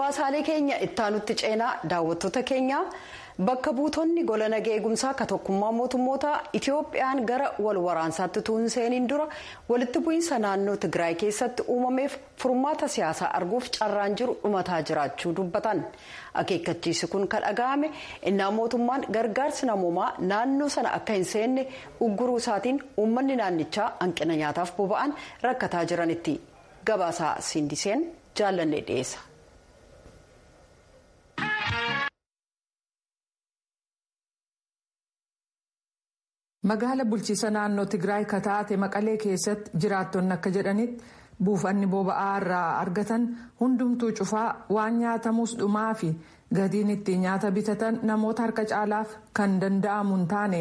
gabaasaalee keenya ittaanutti ceenaa daawwattoota keenya bakka buutonni gola nagaa eegumsaa ka tokkummaa mootummoota Itiyoophiyaan gara wal waraansaatti tuun seeniin dura walitti bu'iinsa naannoo Tigraay keessatti uumameef furmaata siyaasaa arguuf carraan jiru dhumataa jiraachuu dubbatan. Akeekkachiisi kun kan dhaga'ame innaa mootummaan gargaarsi namoomaa naannoo sana akka hin seenne ugguruu isaatiin uummanni naannichaa hanqina nyaataaf boba'an rakkataa jiranitti. Gabaasaa Sindiseen jaalannee dhiyeessa. Magaala bulchiisa naannoo Tigraay kataate Maqalee keessatti jiraattonni akka jedhanitti buufanni boba'aa irraa argatan hundumtuu cufaa waan nyaatamus dhumaa fi gatiin ittiin nyaata bitatan namoota harka caalaaf kan danda'amu hin taane.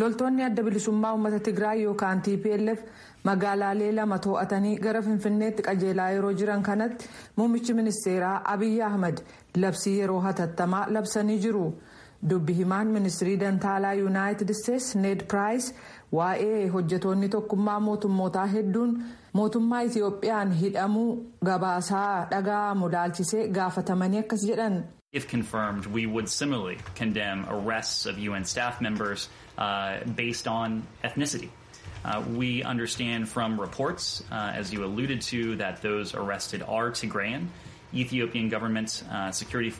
Loltoonni adda bilisummaa uummata Tigraay yookaan TPLF magaalaalee lama to'atanii gara Finfinneetti qajeelaa yeroo jiran kanatti muummichi ministeeraa Abiy Ahmed labsii yeroo hatattamaa labsanii jiru. Dubbi himaan ministirii dantaalaa Yuunaayitid Isteetsi Ned Piraayis waa'ee hojjetoonni tokkummaa mootummootaa hedduun mootummaa Itiyoophiyaan hidhamuu gabaasaa dhaga'amu ilaalchisee gaafatamanii akkas jedhan. If confirmed, we would similarly condemn arrests of UN staff members based on ethnicity. We understand from reports, as you alluded to, that those arrested are Tigrayan. Ethiopian government security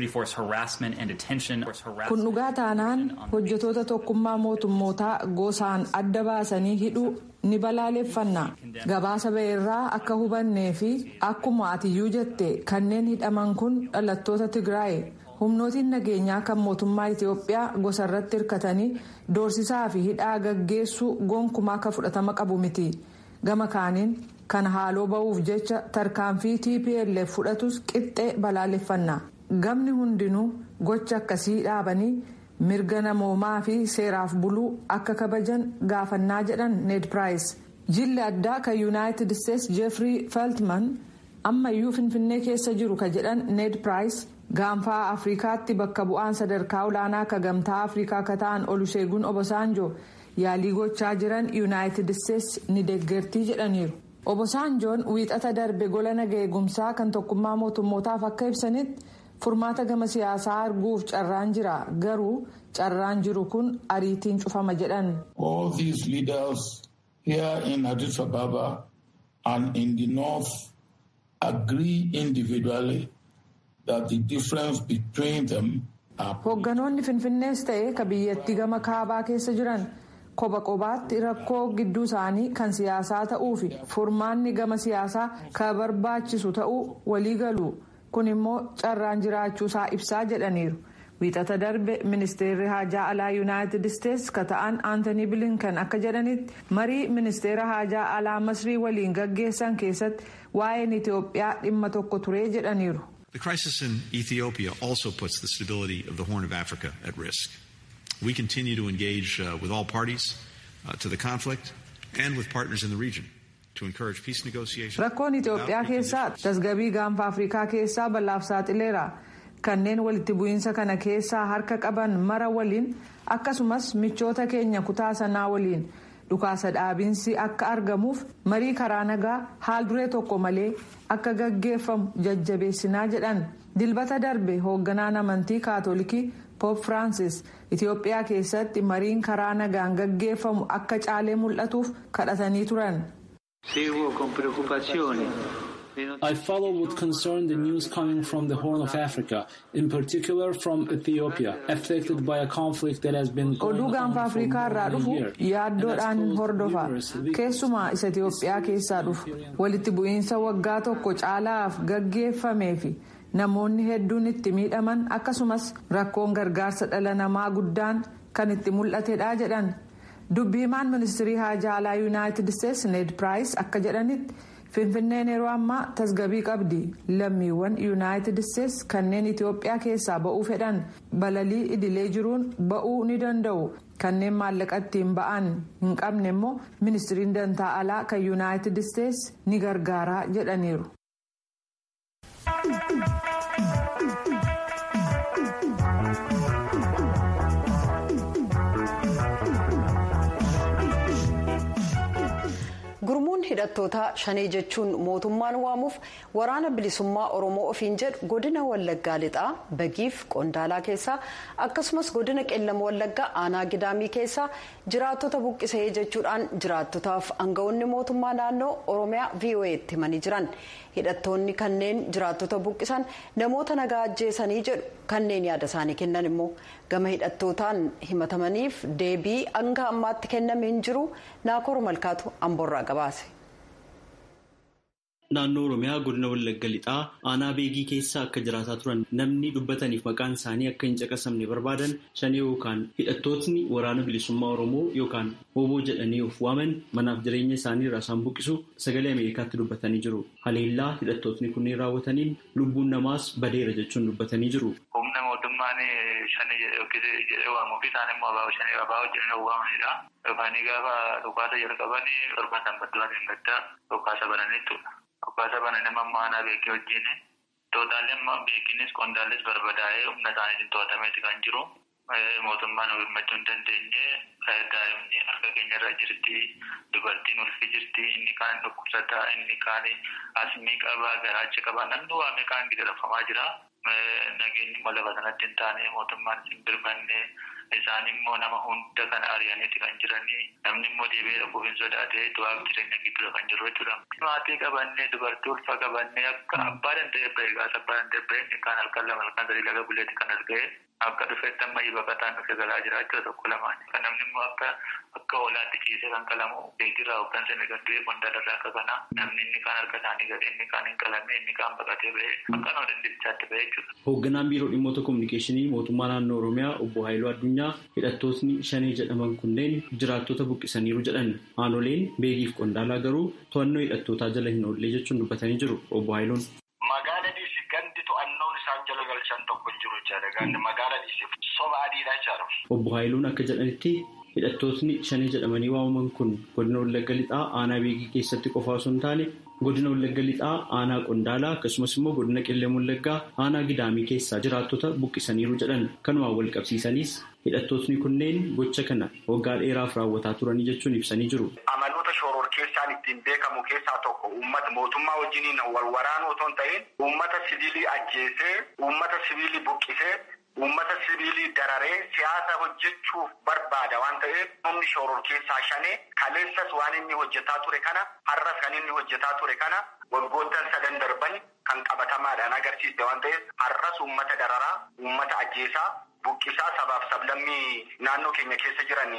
force harassment and detention. Kun dhugaa taanaan hojjetoota tokkummaa mootummootaa gosaan adda baasanii hidhuu ni balaaleffanna. Gabaasa ba'eerraa akka hubannee fi akkuma atiyyuu jette kanneen hidhaman kun dhalattoota Tigraay. Humnootiin nageenyaa kan mootummaa Itiyoophiyaa gosa irratti hirkatanii doorsisaa fi hidhaa gaggeessuu gonkumaa akka fudhatama qabu miti. Gama kaaniin kan haaloo ba'uuf jecha tarkaanfii TPLF fudhatus qixxee balaaleffanna. Gamni hundinuu gocha akkasii dhaabanii mirga namoomaa fi seeraaf buluu akka kabajan gaafannaa jedhan Ned Piraayis. Jilli addaa kan Yuunaayitid Isteetsi Jeffrey Feltman ammayyuu Finfinnee keessa jiru ka jedhan Ned Piraayis gaanfaa Afrikaatti bakka bu'aan sadarkaa olaanaa ka gamtaa Afrikaa ka ta'an Oluseegun Obasanjoo yaalii gochaa jiran Yuunaayitid Isteetsi ni deeggartii jedhaniiru. Obasanjoon wiixata darbe gola nagaa eegumsaa kan tokkummaa mootummootaaf akka ibsanitti furmaata gama siyaasaa arguuf carraan jira garuu carraan jiru kun ariitiin cufama jedhan. All these leaders here in Addis Ababa and in the north agree individually that the difference between them are. Hoogganoonni Finfinnees ta'ee ka biyyattii gama kaabaa keessa jiran kopha kophaatti rakkoo gidduu isaanii kan siyaasaa ta'uu fi furmaanni gama siyaasaa ka barbaachisu ta'uu walii galu. Kun immoo carraan jiraachuusaa ibsaa jedhaniiru. Wiixata darbe ministeerri haajaa alaa Yuunaayitid Isteetsi ka ta'an Aantanii Bilinkan akka jedhanitti marii ministeera haajaa alaa Masrii waliin gaggeessan keessatti waa'een Itiyoophiyaa dhimma tokko ture jedhaniiru. The crisis in Ethiopia also puts the stability of the Horn of Africa at risk. We continue to engage with all parties to the conflict and with partners in the region. Rakkoon Itiyoophiyaa keessaa tasgabbii gaanfa Afrikaa keessaa bal'aaf saaxileera. Kanneen walitti bu'iinsa kana keessaa harka qaban mara waliin akkasumas michoota keenya kutaa sanaa waliin dhukaasa dhaabiinsi akka argamuuf marii karaa nagaa haal duree tokko malee akka gaggeeffamu jajjabeessinaa jedhan. Dilbata darbe hoogganaan amantii kaatolikii Pope Francis Itiyoophiyaa keessatti mariin karaa nagaan gaggeeffamu akka caalee mul'atuuf kadhatanii turan. I follow with concern the news coming from the Horn of Africa, in particular from Ethiopia, affected by a conflict that has been going on for more than a year. Yaaddoodhaan hordofa. Keessumaa isa Itiyoophiyaa keessaa dhufu. Walitti bu'iinsa waggaa tokko caalaaf gaggeeffamee fi namoonni hedduun itti miidhaman akkasumas rakkoon gargaarsa dhala namaa guddaan kan itti mul'atedha jedhan. Dubbi himaan ministirii haajaa alaa Yuunaayitid Isteetsi Ned Piraayis akka jedhanitti Finfinneen yeroo ammaa tasgabbii qabdi. Lammiiwwan Yuunaayitid Isteetsi kanneen Itiyoophiyaa keessaa ba'uu fedhan balalii idilee jiruun ba'uu ni danda'u. Kanneen maallaqa ittiin ba'an hin qabne immoo ministiriin dantaa alaa kan Yuunaayitid Isteetsi ni gargaara jedhaniiru. Gurmuun hidhattoota hidhattoota shanee jechuun mootummaan waamuuf waraana bilisummaa oromoo ofiin jedhu godina wallaggaa lixaa bagiif qondaalaa keessaa akkasumas godina qellam wallaggaa aanaa gidaamii keessaa jiraattota buqqisee jechuudhaan jiraattotaaf aanga'oonni mootummaa naannoo oromiyaa VOA'tti himanii jiran. hidhattoonni kanneen jiraattota buqqisan namoota nagaa ajjeesanii jedhu kanneen yaada isaanii kennan immoo gama hidhattootaan himatamaniif deebii hanga ammaatti kenname hin jiru. Naakoor Malkaatu Amboorraa gabaase. Naannoo Oromiyaa godina Wallagga Lixaa aanaa beegii keessa akka jiraataa turan namni dubbataniif maqaan isaanii akka hin caqasamne barbaadan shanee yookaan hidhattootni waraana bilisummaa Oromoo yookaan oboo jedhanii of waaman manaaf jireenya isaanii irraa isaan buqqisu sagalee Ameerikaatti dubbatanii jiru. Haleellaa hidhattootni kunneen raawwataniin lubbuun namaas badeera jechuun dubbatanii jiru. Humna mootummaan shanee jedhee waamuu fi isaan immoo abaa'oo jedhanii waamanidha. Yookaan gaafa dhukaasa jalqabanii torbatan badduudhaan hin gaddaa dhukaasa bananiitu. Dhukaasa bananii mammaanaa beekee wajjin tootaallee amma beekinis qondaallis barbadaa'ee humna isaaniitiin to'atameeti kan jiru. Mootummaan hirmachuu hin dandeenye daa'imni harka keenyarra jirti, dubartiin ulfi jirti, inni kaan dhukkubsataa, inni kaan asmii qabaa, garaacha qabaa, namni waa meeqaan gidirafamaa jira. Nageenyi immoo lafa sanatti hin taane mootummaan hin birmanne. Isaan immoo nama hunda kana ari'aniiti kan jiranii namni immoo deebi'ee dhaquuf hin sodaatee du'aaf jireenya gidduu kan jiru jechuudha. Maatii qabannee dubartii ulfa qabannee akka abbaa danda'e ba'e gaasa abbaa danda'e ba'e kan halkan lama halkan sadii laga buleetti kan as ga'e akka dhufeetti amma baqataan dhufe galaa jira jechuudha tokko lamaan. Kan namni immoo akka hoolaatti ciisee kan qalamu beekirraa hoggansa inni gaddu'ee qondaalarraa akka kana namni inni kaan harka isaanii gadee inni kaan hin qalamne inni kaan baqatee ba'e akka nama dandeessisaatti ba'e jechuudha. Hoogganaan biiroo dhimmoota kominikeeshinii mootummaa naannoo Oromiyaa obbo Haayiluu Addunyaa hidhattootni shanee jedhaman kunneen jiraattota buqqisaniiru jedhan aanoleen beegiif qondaalaa garuu to'annoo hidhattootaa jala hin oollee jechuun dubbatanii jiru. Obbo Haayiluun. Magaala dhiisii gandi to'annoon isaan jala galchan tokko hin jiru jechuudha. Magaala dhiisii soba adiidha jechuudha. Obbo Haayiluun akka jedhanitti hidhattootni shanee jedhamanii waamaman kun godina Wallagga Lixaa aanaa beegii keessatti qofaa osoo hin taane godina Wallagga Lixaa aanaa qondaalaa akkasumas immoo godina qellam wallaggaa aanaa gidaamii keessaa jiraattota buqqisaniiru jedhan kanumaan wal qabsiisanis hidhattootni kunneen gocha kana waggaa dheeraaf raawwataa turanii jechuun ibsanii jiru. Amaloota shoror keessaan ittiin beekamu keessaa tokko uummata mootummaa wajjiniin wal waraanuu otoo hin ta'in uummata siviilii ajjeesee uummata siviilii buqqisee uummata siviilii dararee siyaasa hojjechuuf barbaada waan ta'eef humni shoror keessaa shanee kaleessas waan inni hojjetaa ture kana har'as kan inni hojjetaa ture kana waggoottan 7 darban kan qabatamaadhaan agarsiiste waan ta'eef har'as uummata dararaa uummata ajjeesaa buqqisaa sabaaf sablammii naannoo keenya keessa jiran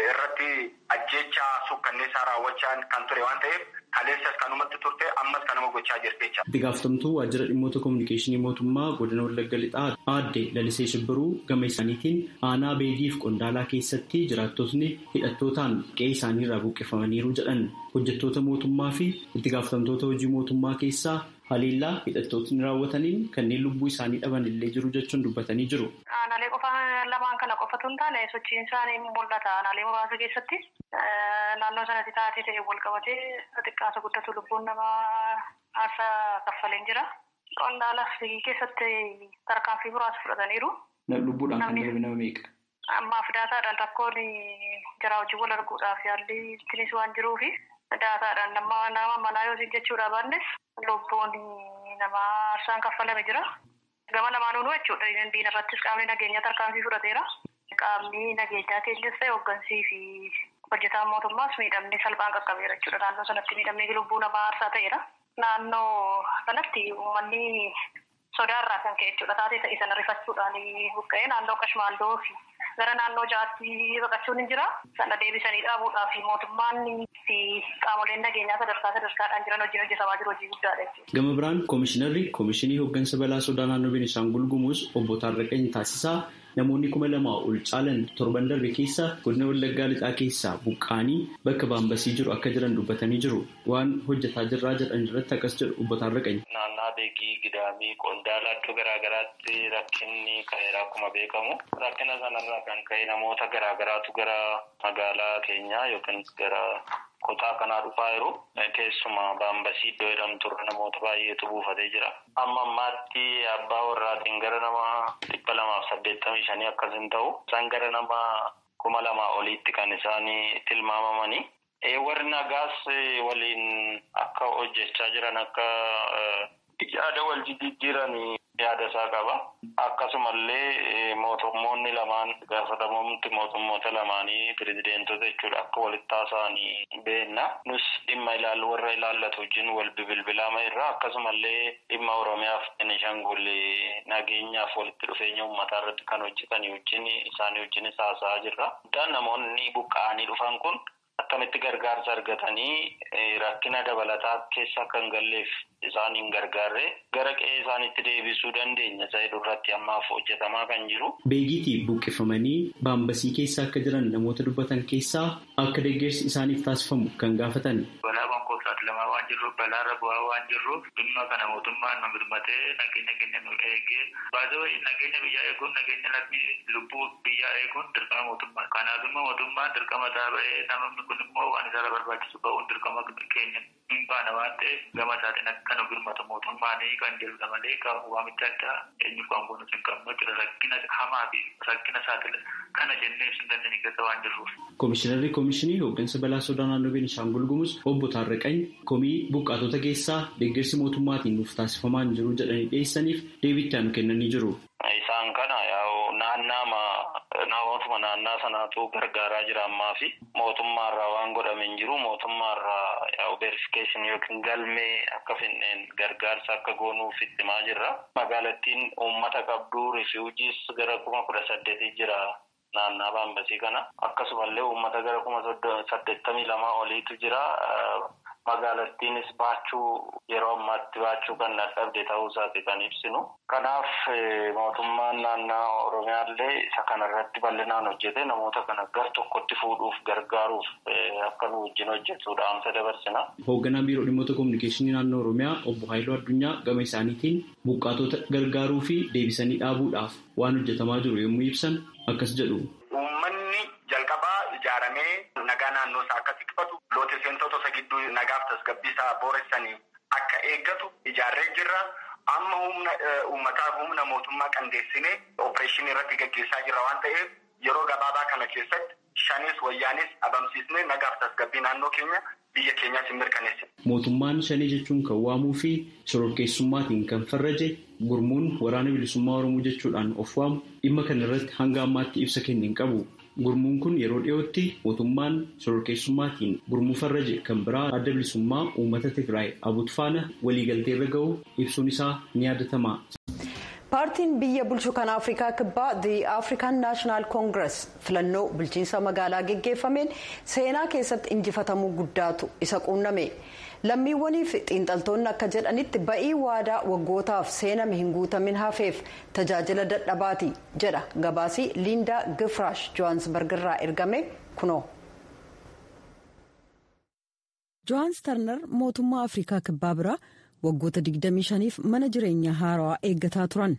irratti ajjeechaa sukkanneessaa raawwachaa kan ture waan ta'eef kaleessas kanumatti turte ammas kanuma gochaa jirti jecha. Itti gaafatamtuu waajjira dhimmoota kominikeeshinii mootummaa godina Wallagga Lixaa aadde Lalisee Shibbiruu gama isaaniitiin aanaa beegiif qondaalaa keessatti jiraattotni hidhattootaan qe'ee isaaniirraa buqqifamaniiru jedhan hojjettoota mootummaa fi itti gaafatamtoota hojii mootummaa keessaa haleellaa hidhattootni raawwataniin kanneen lubbuu isaanii dhaban illee jiru jechuun dubbatanii jiru. Aanaalee qofa lamaan kana qofatu hin taane sochiin isaanii mul'ata. Aanaalee muraasa keessatti naannoo sanatti taatee ta'e wal qabatee xiqqaasa guddatu lubbuun namaa aarsaa kaffaleen jira. Qondaalaa keessatti tarkaanfii muraasa fudhataniiru. Lubbuudhaan kan darbe nama meeqa? Ammaaf daataadhaan rakkoon jara hojii wal arguudhaaf yaalli ittinis waan jiruufi daataadhaan nama manaa yoo jechuudha baannes lubbuun namaa aarsaan kaffalame jira. Gama lamaanuu jechuudha. Diina irrattis qaamni nageenyaa tarkaanfii fudhateera. Qaamni nageenyaa keenyas ta'e hooggansii fi hojjetaan mootummaas miidhamni salphaan qaqqabeera jechuudha. Naannoo sanatti miidhamni lubbuu namaa aarsaa ta'eera. Naannoo kanatti uummanni sodaarraa kan ka'e jechuudha. Taatee ta'e sana rifachuudhaan buqqa'ee naannoo Qashmaalloo fi gara naannoo Jaatti baqachuun hin jira. Sana deebisanii dhaabuudhaaf mootummaan fi qaamoleen nageenyaa sadarkaadhaan jiran hojiin hojjetamaa jiru hojii guddaadha jechuudha. Gama biraan koomishinarri koomishinii hooggansa balaa sodaa naannoo Beenishaangul Gumuz obbo Taarraqany Taasisaa namoonni 2,000 ol caalan torban darbe keessa godina Wallaggaa Lixaa keessaa buqqaanii bakka baambasii jiru akka jiran dubbatanii jiru. Waan hojjetaa jirraa jedhan irratti akkas jedhu obbo Taarraqany. Naannaa beegii gidaamii qondaalaa iddoo garaagaraatti rakkinni ka'eera akkuma beekamu. Rakkina sanarraa kan ka'e namoota garaagaraatu gara magaalaa keenyaa yookiin gara kutaa kanaa dhufaa jiru. Keessumaa baambasii iddoo jedhamturra namoota baay'eetu buufatee jira. Amma ammaatti abbaa warraatiin gara nama 285 akkas hin ta'u. Isaan gara nama 2,000 oliitti kan isaanii tilmaamamanii. Warri nagaas waliin akka hojjechaa jiran akka yaada wal jijjiiranii yaada isaa qaba. Akkasumallee mootummoonni lamaan gaafatamumti mootummoota lamaanii pirezideentota jechuudha akka walitti haasa'anii beekna. Nus dhimma warra ilaallatu wajjin wal bilbilaama irraa akkasumallee dhimma Oromiyaaf Beenishaangul nageenyaaf walitti dhufeenya uummataa irratti kan hojjetanii wajjin isaanii wajjinis haasa'aa jirra. Namoonni buqqa'anii dhufan kun akkamitti gargaarsa argatanii rakkina dabalataa keessa kan galleef isaaniin gargaarre gara qe'ee isaaniitti deebisuu dandeenya isa irratti ammaaf hojjetamaa kan jiru. Beegitii buqqifamanii baambasii keessa akka jiran namoota dubbatan keessaa akka deeggarsi isaaniif taasifamu kan gaafatan. Balaa konkolaataa lamaa waan jirruuf balaarra bu'aa waan jirruuf dhimma kana mootummaan nu birmatee nageenya keenya nu eegee baasii nageenya biyyaa eeguun nageenya lubbuu biyyaa eeguun dirqama mootummaa. Kanaaf immoo mootummaan dirqama taa'ee namni kun immoo waan isaarra barbaachisu ba'uun dirqama keenya hin baana waan ta'eef gama isaatiin akka nu birmatu mootummaanii kan jedhudha malee kan waamicha addaa eenyu kan goonu hin qabnu jira rakkina hamaa fi rakkina saaxila kana jennee hin dandeenye keessa waan jirruuf. Komishinarri Komishinii Hooggansa Balaa Sodaa Naannoo Beenishaangul Gumuz Obbo Taarraqany komii buqqaatota keessaa deeggarsi mootummaatiin nuuf taasifamaa hin jiru jedhanii dhiyeessaniif deebii kennanii jiru. Isaan kana namootuma naannaa sanaatu gargaaraa jira ammaa fi mootummaarraa waan godhame hin jiru. Mootummaarraa verification yookiin galmee akka finneen gargaarsa akka goonuuf itti himaa jirra. Magaalattiin uummata qabdu rifiujiis gara 18,000 jira naannaa baambasii kana. Akkasumallee uummata gara 82 oliitu jira. Magaalattiinis yeroo ammaatti baachuu kan dadhabde ta'uu isaati kan ibsinu. Kanaaf mootummaan naannoo Oromiyaallee isa kanarratti bal'inaan hojjete namoota kana gar tokkotti fuudhuuf gargaaruuf akka nu wajjin hojjetuudha amsa dabarsina. Hoogganaan Biiroo Dhimmoota Kominikeeshinii Naannoo Oromiyaa Obbo Haayiluu Addunyaa gama isaaniitiin buqqaatota gargaaruu fi deebisanii dhaabuudhaaf waan hojjetamaa jiru yommuu ibsan akkas jedhu. Uummanni jalqabaa ijaaramee nagaa naannoo isaa akka tikfatu lootee seentota gidduu nagaaf tasgabbiisaa booressanii akka eeggatu ijaarree jirra. Amma humna mootummaa qindeessinee opereeshinii irratti gaggeessaa jirra waan ta'eef yeroo gabaabaa kana keessatti shanis wayyaanis abamsiisnee nagaaf tasgabbii naannoo keenya biyya keenyaas hin mirkaneessine. Mootummaan shanii jechuun kan waamuu fi shororkeessummaatiin kan farraje gurmuun waraana bilisummaa Oromoo jechuudhaan of waamu dhimma kana irratti hanga ammaatti ibsa kenne hin qabu. Gurmuun kun yeroo dhiyootti mootummaan shororkeessummaatiin gurmuu farraje kan biraa adda bilisummaa uummata Tigraay Abut faana waliigaltee irra ga'u ibsuun isaa ni yaadatama. Paartiin biyya bulchu kan Afrikaa kibbaa The African National Congress filannoo bulchiinsa magaalaa geggeeffameen seenaa keessatti injifatamuu guddaatu isa quunname. Lammiiwwanii fi xiinxaltoonni akka jedhanitti ba'ii waadaa waggootaaf seename hin guutamin hafeef tajaajila dadhabaati jedha gabaasii Liindaa Gifraash Johannesburg irraa ergame kuno. Johannes Turner mootummaa Afrikaa kibbaa biraa waggoota 25f mana jireenyaa haarawaa eeggataa turan.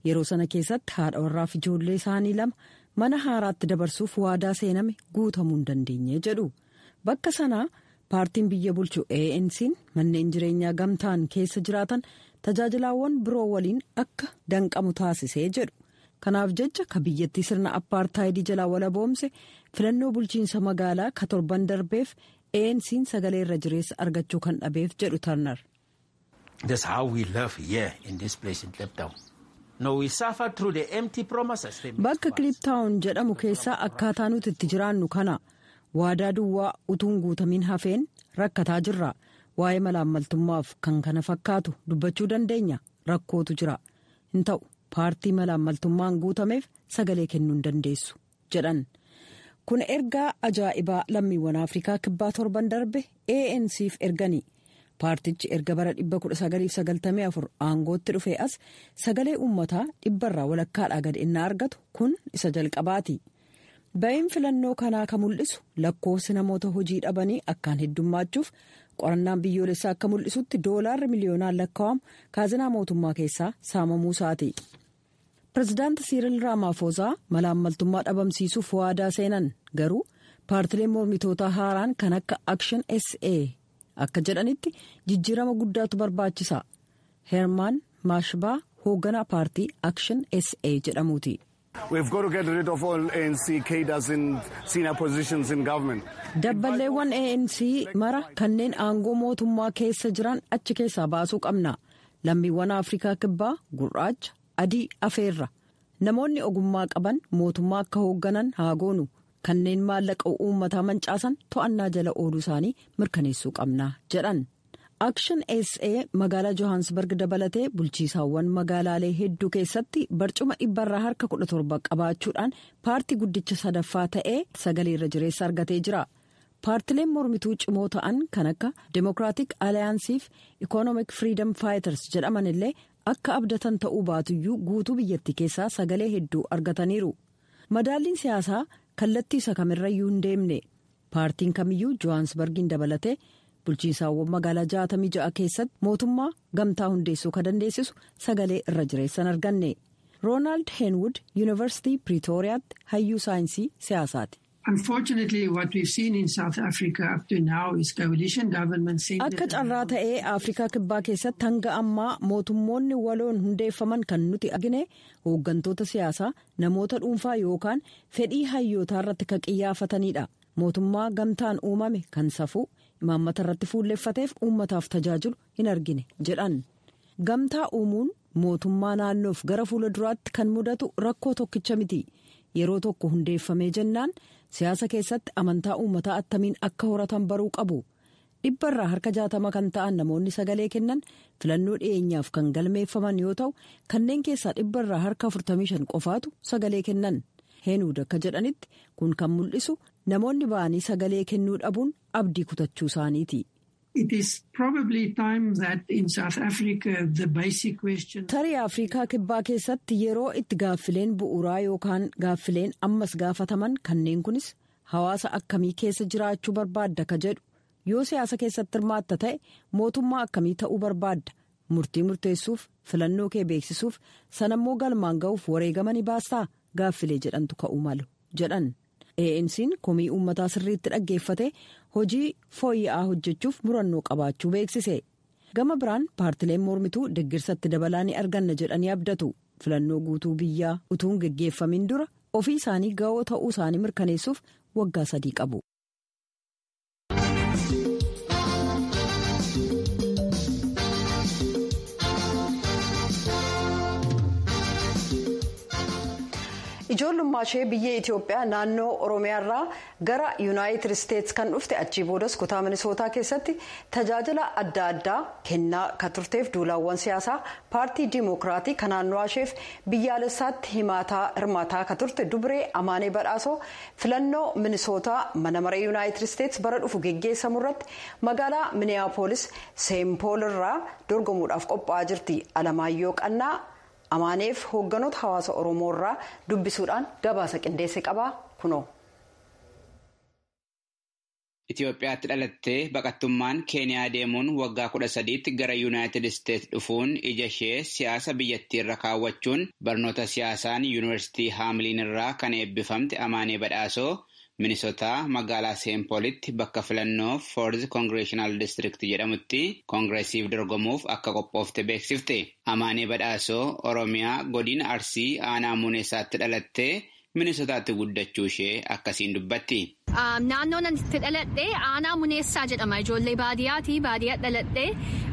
Yeroo sana keessatti haadha warraaf ijoollee isaanii lama mana haaraatti dabarsuuf waadaa seename guutamuu hin dandeenye jedhu. Bakka sanaa paartiin biyya bulchu ANC'n manneen jireenyaa gamtaan keessa jiraatan tajaajilaawwan biroo waliin akka danqamu taasisee jedhu. Kanaaf jecha ka biyyattii sirna appaartaayidii jalaa walaboomse filannoo bulchiinsa magaalaa ka torban darbeef ANC'n sagalee irra jireessa argachuu kan dhabeef jedhu Turner. That's how we live here in this place in Kliptown. No, we suffer through the empty promises. Bakka Kliptown jedhamu keessaa akkaataa nuti itti jiraannu kana. Waadaa duwwaa utuun guutamin hafeen rakkataa jirra. Waa'ee malaammaltummaaf kan kana fakkaatu dubbachuu dandeenya. Rakkootu jira. Hin ta'u paartii malaammaltummaan guutameef sagalee kennuu hin dandeessu jedhan. Kun ergaa ajaa'ibaa lammiiwwan Afrikaa kibbaa torban darbe ANC'f ergani. Paartichi erga bara 1994 aangootti dhufee as sagalee uummataa 100 walakkaadhaa gad innaa argatu kun isa jalqabaati. Ba'iin filannoo kanaa kan mul'isu lakkoofsi namoota hojii dhabanii akkaan heddummachuuf qorannaan biyyoolessaa akka mul'isutti doolaarri miliyoonaan lakkaa'amu kaazinaa mootummaa keessaa saamamuu isaati. Pireezidaanti Siiriil Raamaafoozaa malaammaltummaa dhabamsiisuuf waadaa seenan garuu paartileen mormitootaa haaraan kan akka Action SA akka jedhanitti jijjiirama guddaatu barbaachisa. Hermaan Maashbaa hoogganaa paartii Action SA jedhamuuti. We've got to get rid of all ANC cadres in senior positions in government. Dabballeewwan ANC mara kanneen aangoo mootummaa keessa jiran achi keessaa baasuu qabna. Lammiiwwan Afrikaa kibbaa gurraacha adii afeerra. Namoonni ogummaa qaban mootummaa akka hoogganan haa goonu. Kanneen maallaqa uummataa mancaasan to'annaa jala ooluu isaanii mirkaneessuu qabna jedhan. Action SA magaalaa Johannesburg dabalatee bulchiisaawwan magaalaalee hedduu keessatti barcuma 17 qabaachuudhaan paartii guddicha sadaffaa ta'ee sagalee irra jireessa argatee jira. Paartileen mormituu cimoo ta'an kan akka Democratic Alliance fi Economic Freedom Fighters jedhaman illee akka abdatan ta'uu baatuyyuu guutuu biyyattii keessaa sagalee hedduu argataniiru. Madaalliin siyaasaa kallattii isa kamirrayyuu hin deemne. Paartiin kamiyyuu Johannesburgin dabalatee bulchiisaawwan magaalaa 66 keessatti mootummaa gamtaa hundeessuu kan dandeessisu sagalee irra jireessan arganne. Ronald Henwood Yuunivarsiitii Pretooriyaatti hayyuu saayinsii siyaasaati. Unfortunately, what we've seen in South Africa up to now is coalition government. Akka carraa ta'ee Afrikaa kibbaa keessatti hanga ammaa mootummoonni waloon hundeeffaman kan nuti argine hooggantoota siyaasaa namoota dhuunfaa yookaan fedhii hayyootaa irratti kan xiyyeeffatanidha. Mootummaa gamtaan uumame kan safuu imaammata irratti fuulleeffateef uummataaf tajaajilu hin argine jedhan. Gamtaa uumuun mootummaa naannoof gara fuula duraatti kan mudatu rakkoo tokkicha miti. Yeroo tokko hundeeffamee jennaan siyaasa keessatti amantaa uummataa attamiin akka horatan baruu qabu. 160 kan ta'an namoonni sagalee kennan filannoo dhiyeenyaaf kan galmeeffaman yoo ta'u kanneen keessaa 145 qofaatu sagalee kennan. Heenuud akka jedhanitti kun kan mul'isu namoonni ba'anii sagalee kennuu dhabuun abdii kutachuu isaaniiti. It is probably time that in South Africa the basic question. Tarii Afrikaa kibbaa keessatti yeroo itti gaaffileen bu'uuraa yookaan gaaffileen ammas gaafataman kanneen kunis hawaasa akkamii keessa jiraachuu barbaadda ka jedhu yoo siyaasa keessatti hirmaatta ta'e mootummaa akkamii ta'uu barbaadda murtii murteessuuf filannoo kee beeksisuuf sanammoo galmaan ga'uuf wareegamanii baastaa gaaffilee jedhantu ka'uu malu jedhan. ANC'n komii uummataa sirriitti dhaggeeffate hojii fooyya'aa hojjechuuf murannoo qabaachuu beeksise. Gama biraan paartileen mormituu deeggarsatti dabalaa ni arganna jedhanii abdatu. Filannoo guutuu biyyaa utuu hin geggeeffamin dura ofii isaanii ga'oo ta'uu isaanii mirkaneessuuf waggaa 3 qabu. Ijoollummaa ishee biyya Itoophiyaa naannoo Oromiyaarraa gara Yuunaayitid Isteetsi kan dhufte achii boodas kutaa Minisootaa keessatti tajaajila adda addaa kennaa kan turteef duulaawwan siyaasaa paartii Dimookiraatii kan naannoo isheef biyyaalessaatti hirmaataa kan turte Dubree Amaanee Badhaasoo filannoo Minisootaa mana maree Yuunaayitid Isteetsi bara dhufu geggeessamu irratti magaalaa Miniyaapolis Seempoolirraa dorgomuudhaaf qophaa'aa jirti. Alamaayyoo Qannaa Amaaneef hoogganoota hawaasa Oromoo irraa dubbisuudhaan gabaasa qindeesse qabaa kuno. Itoophiyaatti dhalattee baqattummaan Keeniyaa deemuun waggaa 13tti gara Yuunaayitid Isteetsi dhufuun ija ishee siyaasa biyyattii irra kaawwachuun barnoota siyaasaan Yuunivarsiitii Haamliin irraa kan eebbifamte Amaanee Badhaasoo Minisootaa magaalaa Seempoolitti bakka filannoo Foorz Koongireshinaal Distriikti jedhamutti koongireesiif dorgomuuf akka qophoofte beeksifte. Amaanee Badhaasoo Oromiyaa godina Arsii aanaa Muneessaatti dhalattee Minisootaatti guddachuu ishee akkasiin dubbatti. Naannoon itti dhaladhee aanaa Muneessaa jedhama. Ijoollee baadiyyaati. Baadiyyaa dhaladhee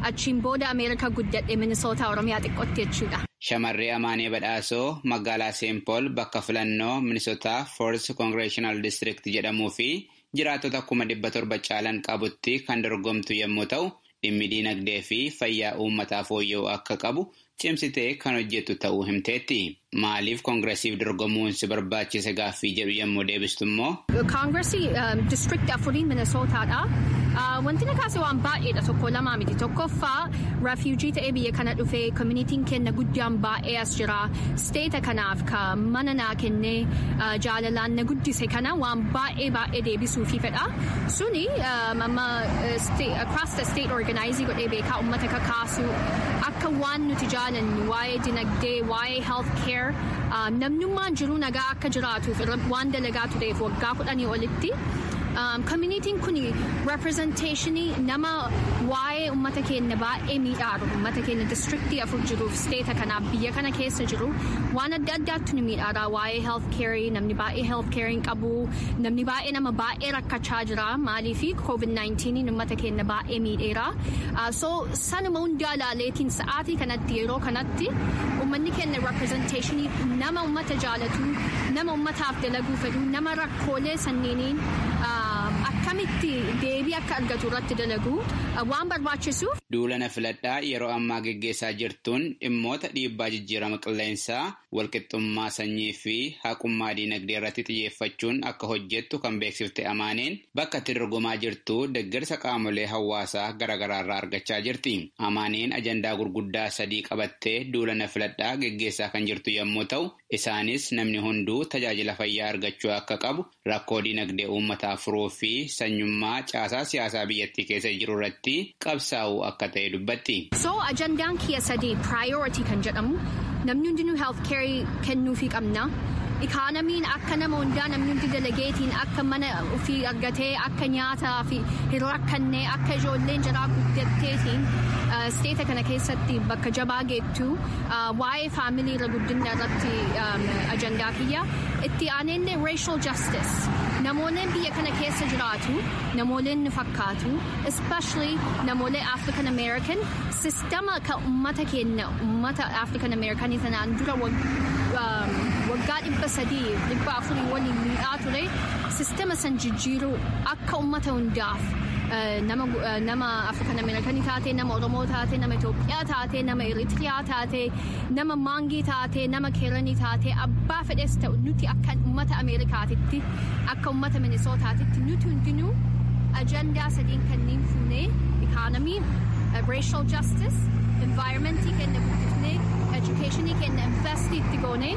achiin booda Ameerikaa guddadhee Minisootaa Oromiyaa xiqqootti jechuudha. Shamarree Amaanee Badhaasoo magaalaa Seempool bakka filannoo Minisootaa Foorz Koongireshinaal Distriikti jedhamuu fi jiraatota 700 caalan qabutti kan dorgomtu yommuu ta'u dhimmi diinagdee fi fayyaa uummataa fooyya'uu akka qabu cimsitee kan hojjettu ta'uu himteetti. Maaliif koongireesiif dorgomuun si barbaachise gaaffii jedhu yommuu deebistu immoo. Koongireesii distriiktii 4 Minisootaadha. Wanti na kaase waan baay'eedha tokko lamaa miti. Tokkoffaa refuujii ta'ee biyya kana dhufee koominitiin kenna guddaan baay'ee as jira. Steeta kanaaf ka mana naa kennee jaalalaan na guddise kana waan baay'ee deebisuufi fedha. Suni across the state organizing godhee beekaa uummata kakaasu akka waan nuti jaalannu waa'ee dinagdee waa'ee health care namnummaan jiru nagaa akka jiraatuuf waan dalagaa tureef waggaa 10 olitti Communitiin kun representationii nama waa'ee uummata keenya baay'ee miidhaaru uummata keenya districtii 4 jiruuf state kanaaf biyya kana keessa jiru waan adda addaatti ni miidhaara waa'ee health care namni baay'ee health care qabu namni baay'ee nama baay'ee rakkachaa jira maaliif COVID-19 uummata keenya baay'ee miidheera so sanuma hundaa ilaaleetiin sa'aatii kanatti yeroo kanatti uummanni keenya representationii nama uummata jaalatu nama uummataaf dalaguu fedhu nama rakkoolee sanneeniin akkamitti deebii akka argatu irratti dalagu waan barbaachisuuf. Duulana filadhaa yeroo ammaa geggeessaa jirtuun dhimmoota dhiibbaa jijjiirama qilleensaa walqixxummaa sanyii fi haqummaa diinagdee irratti xiyyeeffachuun akka hojjettu kan beeksifte Amaaneen bakka itti dorgomaa jirtu deeggarsa qaamolee hawaasaa garaagaraa irraa argachaa jirti. Amaaneen ajandaa gurguddaa 3 qabattee duulana filadhaa geggeessaa kan jirtu yommuu ta'u isaanis namni hunduu tajaajila fayyaa argachuu akka qabu rakkoo diinagdee uummataa furuu fi sanyummaa caasaa siyaasaa biyyattii keessa jiru irratti qabsaa'uu akka ta'e dubbatti. So ajandaan kiyya 3 priority kan jedhamu namni hundinuu health care kennuufii qabna. Ikoonamiin akka nama hundaa namni hundi dalageetiin akka mana ofii argatee akka nyaataa fi hirrakkannee akka ijoolleen jiraa guddatteetiin steeta kana keessatti bakka jabaa geettu waa'ee faamilii irra guddina irratti ajandaa kiyya itti aaneellee racial justice namooleen biyya kana keessa jiraatu namooleen nu fakkaatu especially namoolee African American sistema ka ummata keenya ummata African Americanii sanaan dura waggaa 300 waliin miidhaa ture sistema san jijjiiruu akka ummata hundaaf nama African Americanii taate nama Oromoo taate nama Itoophiyaa taate nama Eritiriyaa taate nama Maangii taate nama Keeranii taate abbaa fedhes ta'u nuti akka ummata Ameerikaatitti akka ummata Minisootaatitti nuti hundinuu ajandaa 3 kanneen fuunee ikonomii racial justice environmentii kenna guddifnee educationii kenna investii itti goonee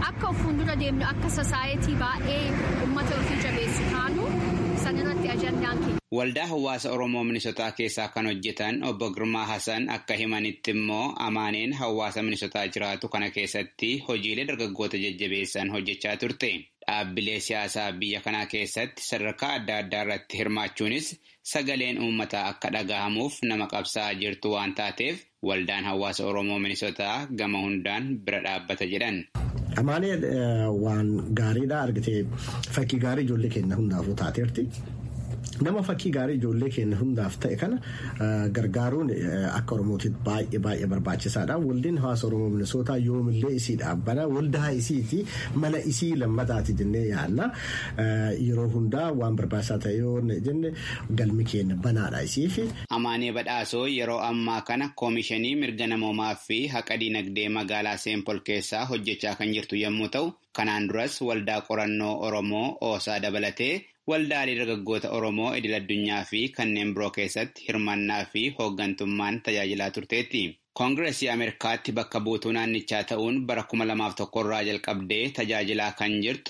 akka fuuldura deemnu akka society baay'ee ummata ofii jabeessu taanu sanirratti ajandaan keenya. Waldaa hawaasa Oromoo Minisootaa keessaa kan hojjetan obbo Girmaa Hasan akka himanitti immoo Amaaneen hawaasa Minisootaa jiraatu kana keessatti hojiilee dargaggoota jajjabeessan hojjechaa turte. Dhaabbilee siyaasaa biyya kanaa keessatti sadarkaa adda addaa irratti hirmaachuunis sagaleen uummataa akka dhagahamuuf nama qabsaa'aa jirtu waan taateef waldaan hawaasa Oromoo Minisootaa gama hundaan bira dhaabbata jedhan. Amaaneen waan gaariidha argitee fakkii gaarii ijoollee keenya hundaafuu taateerti. Nama fakkii gaarii ijoollee keenya hundaaf ta'e kana gargaaruun akka Oromootitti baay'ee barbaachisaadha. Waldaan hawaasa Oromoo Minisootaa yoomillee isii dhaabbana waldaa isiiti mana isii lammataati jennee yaadna. Yeroo hundaa waan barbaachisaa ta'e yoo jenne galmi keenya banaadha isiif. Amaanee Badhaasoo yeroo ammaa kana koomishinii mirga namoomaa fi haqa diinagdee magaalaa Seenpol keessaa hojjechaa kan jirtu yommuu ta'u kanaan duras waldaa qorannoo Oromoo Oosaa dabalatee waldaalee dargaggoota Oromoo idil addunyaa fi kanneen biroo keessatti hirmaannaa fi hooggantummaan tajaajilaa turteetti. Koongireesii Ameerikaatti bakka buutuu naannichaa ta'uun bara 2001 irraa jalqabdee tajaajilaa kan jirtu